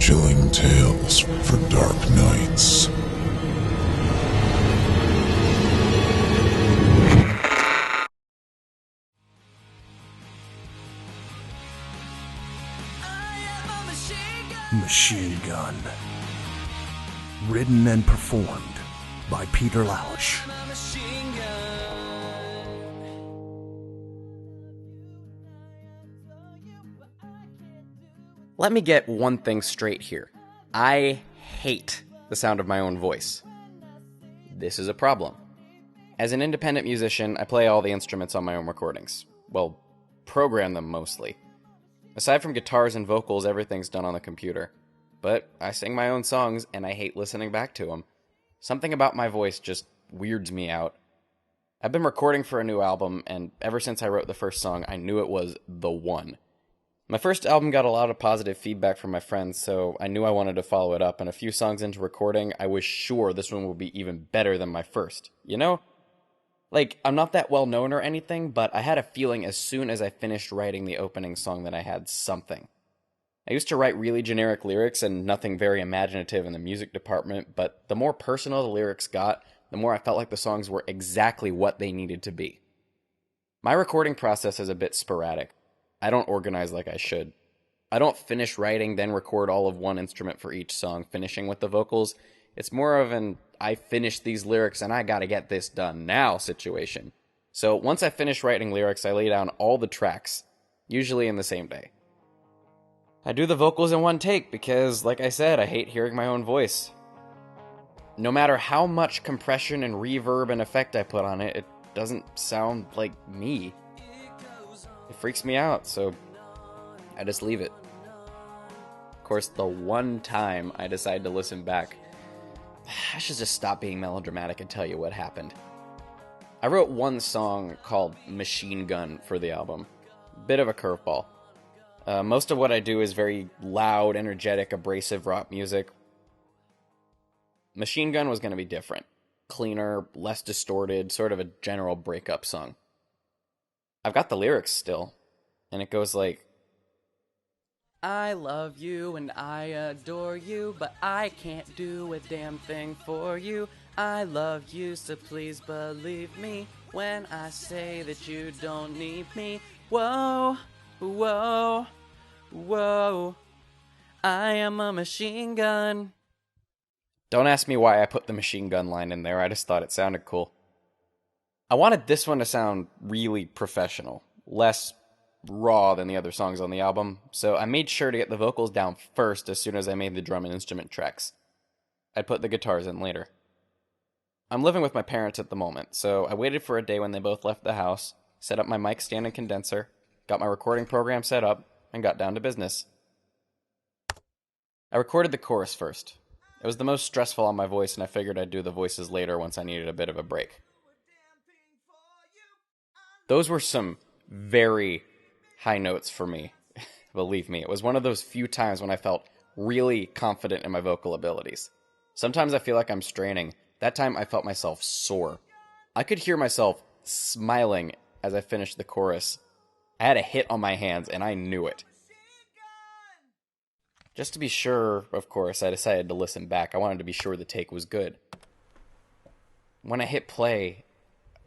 chilling tales for dark nights. Machine Gun. Written and performed by Peter Lalush. Let me get one thing straight here. I hate the sound of my own voice. This is a problem. As an independent musician, I play all the instruments on my own recordings. Well, program them mostly. Aside from guitars and vocals, everything's done on the computer. But I sing my own songs, and I hate listening back to them. Something about my voice just weirds me out. I've been recording for a new album, and ever since I wrote the first song, I knew it was the one. My first album got a lot of positive feedback from my friends, so I knew I wanted to follow it up, and a few songs into recording, I was sure this one would be even better than my first. You know? Like, I'm not that well known or anything, but I had a feeling as soon as I finished writing the opening song that I had something. I used to write really generic lyrics and nothing very imaginative in the music department, but the more personal the lyrics got, the more I felt like the songs were exactly what they needed to be. My recording process is a bit sporadic. I don't organize like I should. I don't finish writing, then record all of one instrument for each song, finishing with the vocals. It's more of an, I finished these lyrics and I gotta get this done now situation. So once I finish writing lyrics, I lay down all the tracks, usually in the same day. I do the vocals in one take because, like I said, I hate hearing my own voice. No matter how much compression and reverb and effect I put on it, it doesn't sound like me. It freaks me out, so I just leave it. Of course, the one time I decide to listen back, I should just stop being melodramatic and tell you what happened. I wrote one song called Machine Gun for the album. Bit of a curveball. Most of what I do is very loud, energetic, abrasive rock music. Machine Gun was going to be different. Cleaner, less distorted, sort of a general breakup song. I've got the lyrics still, and it goes like, I love you and I adore you, but I can't do a damn thing for you. I love you, so please believe me when I say that you don't need me. Whoa, whoa, whoa, I am a machine gun. Don't ask me why I put the machine gun line in there, I just thought it sounded cool. I wanted this one to sound really professional, less raw than the other songs on the album, so I made sure to get the vocals down first as soon as I made the drum and instrument tracks. I'd put the guitars in later. I'm living with my parents at the moment, so I waited for a day when they both left the house, set up my mic stand and condenser, got my recording program set up, and got down to business. I recorded the chorus first. It was the most stressful on my voice, and I figured I'd do the voices later once I needed a bit of a break. Those were some very high notes for me. Believe me, it was one of those few times when I felt really confident in my vocal abilities. Sometimes I feel like I'm straining. That time I felt myself soar. I could hear myself smiling as I finished the chorus. I had a hit on my hands and I knew it. Just to be sure, of course, I decided to listen back. I wanted to be sure the take was good. When I hit play,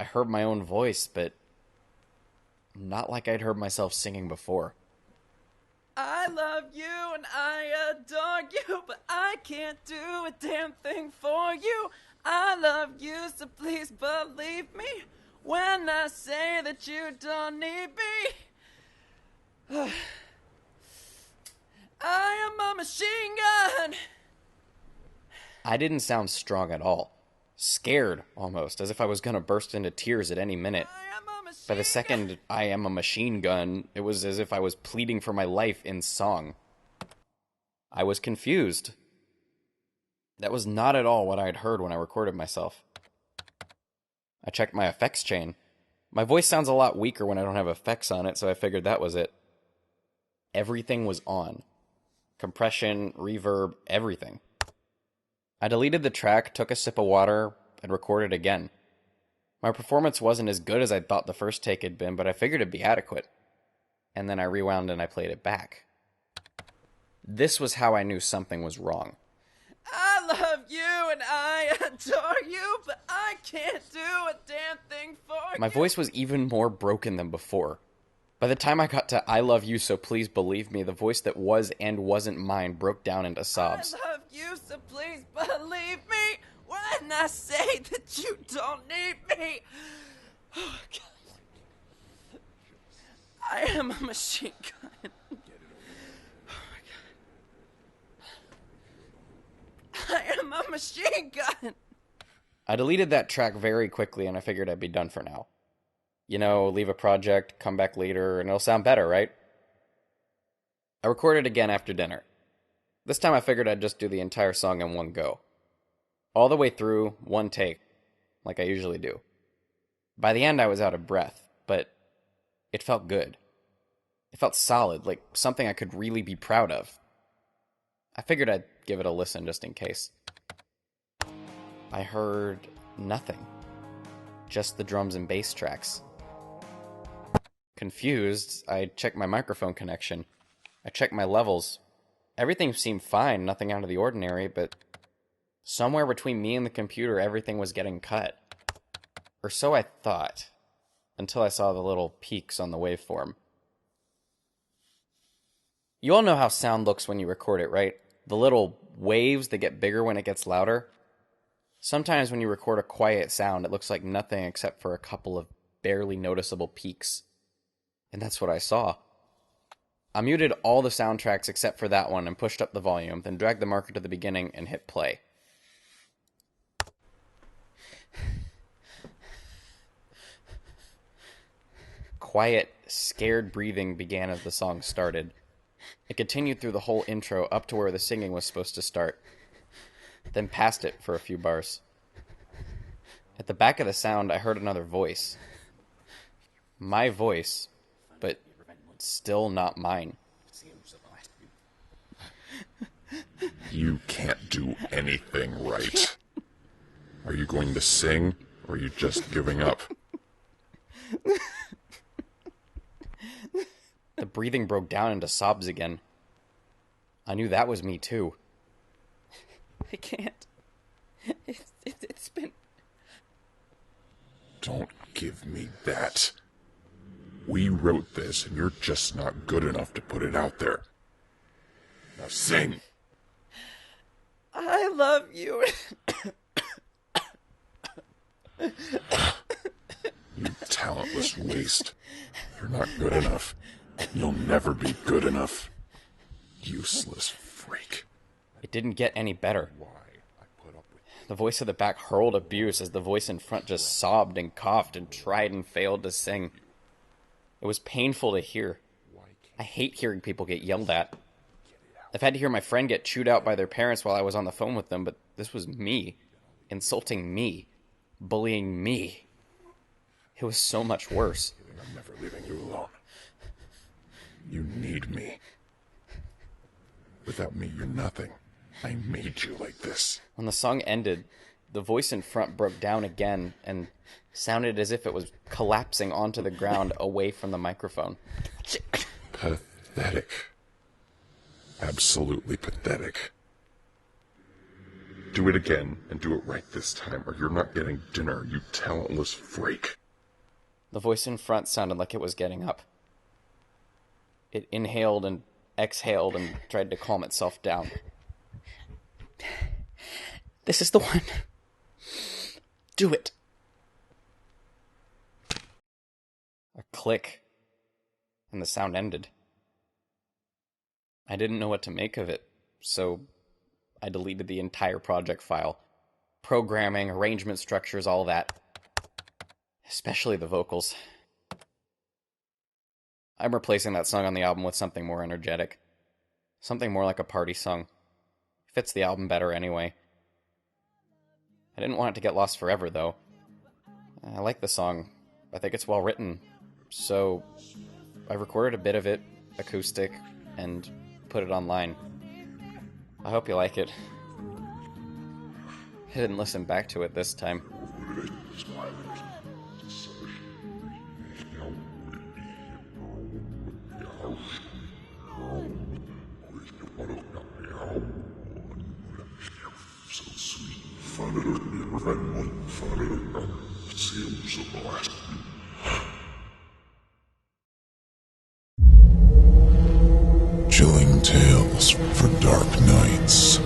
I heard my own voice, but not like I'd heard myself singing before. I love you and I adore you, but I can't do a damn thing for you. I love you, so please believe me when I say that you don't need me. I am a machine gun. I didn't sound strong at all. Scared, almost, as if I was going to burst into tears at any minute. By the second I am a machine gun, it was as if I was pleading for my life in song. I was confused. That was not at all what I had heard when I recorded myself. I checked my effects chain. My voice sounds a lot weaker when I don't have effects on it, so I figured that was it. Everything was on. Compression, reverb, everything. I deleted the track, took a sip of water, and recorded again. My performance wasn't as good as I thought the first take had been, but I figured it'd be adequate. And then I rewound and I played it back. This was how I knew something was wrong. I love you and I adore you, but I can't do a damn thing for you. My voice was even more broken than before. By the time I got to I love you, so please believe me, the voice that was and wasn't mine broke down into sobs. I love you, so please believe me when I say that you don't need me. Oh, God. I am a machine gun. I am a machine gun! I deleted that track very quickly and I figured I'd be done for now. You know, leave a project, come back later, and it'll sound better, right? I recorded again after dinner. This time I figured I'd just do the entire song in one go. All the way through, one take, like I usually do. By the end I was out of breath, but it felt good. It felt solid, like something I could really be proud of. I figured I'd give it a listen just in case. I heard nothing. Just the drums and bass tracks. Confused, I checked my microphone connection. I checked my levels. Everything seemed fine, nothing out of the ordinary, but somewhere between me and the computer, everything was getting cut. Or so I thought, until I saw the little peaks on the waveform. You all know how sound looks when you record it, right? The little waves that get bigger when it gets louder. Sometimes when you record a quiet sound, it looks like nothing except for a couple of barely noticeable peaks. And that's what I saw. I muted all the soundtracks except for that one and pushed up the volume, then dragged the marker to the beginning and hit play. Quiet, scared breathing began as the song started. It continued through the whole intro up to where the singing was supposed to start, then past it for a few bars. At the back of the sound, I heard another voice. My voice, but still not mine. You can't do anything right. Are you going to sing, or are you just giving up? The breathing broke down into sobs again. I knew that was me too. I can't. It's been... Don't give me that. We wrote this, and you're just not good enough to put it out there. Now sing! I love you. You talentless waste. You're not good enough. You'll never be good enough. Useless freak. It didn't get any better. The voice of the back hurled abuse as the voice in front just sobbed and coughed and tried and failed to sing. It was painful to hear. I hate hearing people get yelled at. I've had to hear my friend get chewed out by their parents while I was on the phone with them, but this was me. Insulting me. Bullying me. It was so much worse. I'm never leaving you alone. You need me. Without me, you're nothing. I made you like this. When the song ended, the voice in front broke down again and sounded as if it was collapsing onto the ground away from the microphone. Pathetic. Absolutely pathetic. Do it again, and do it right this time, or you're not getting dinner, you talentless freak. The voice in front sounded like it was getting up. It inhaled and exhaled and tried to calm itself down. This is the one. Do it. A click, and the sound ended. I didn't know what to make of it, so I deleted the entire project file. Programming, arrangement structures, all that. Especially the vocals. I'm replacing that song on the album with something more energetic. Something more like a party song. Fits the album better anyway. I didn't want it to get lost forever, though. I like the song. I think it's well written. So I recorded a bit of it, acoustic, and put it online. I hope you like it. I didn't listen back to it this time. Chilling tales for dark nights.